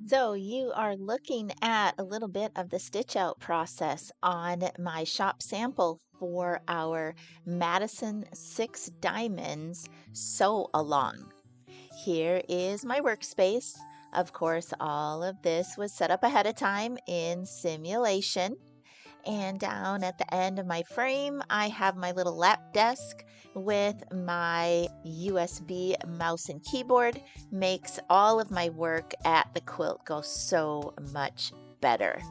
So you are looking at a little bit of the stitch out process on my shop sample for our Madison Six Diamonds sew along. Here is my workspace. Of course, all of this was set up ahead of time in simulation. And down at the end of my frame, I have my little lap desk with my USB mouse and keyboard. Makes all of my work at the quilt go so much better.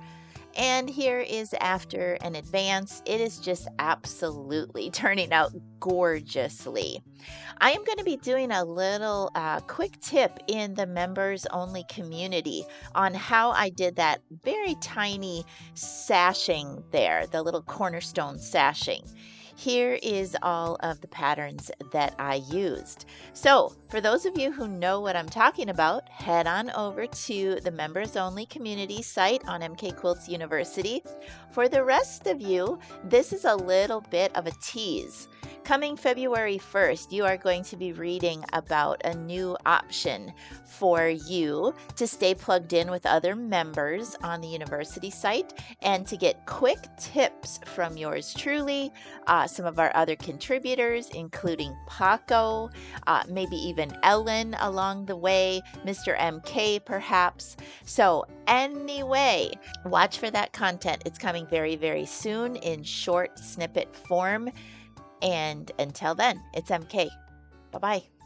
And here is after an advance. It is just absolutely turning out gorgeously. I am going to be doing a little quick tip in the members only community on how I did that very tiny sashing there, the little cornerstone sashing. Here is all of the patterns that I used. So, for those of you who know what I'm talking about, head on over to the members only community site on MK Quilts University. For the rest of you, this is a little bit of a tease. Coming February 1st, you are going to be reading about a new option for you to stay plugged in with other members on the university site and to get quick tips from yours truly, some of our other contributors, including Paco, maybe even Ellen along the way, Mr. MK perhaps. So anyway, watch for that content. It's coming very, very soon in short snippet form. And until then, it's MK. Bye bye.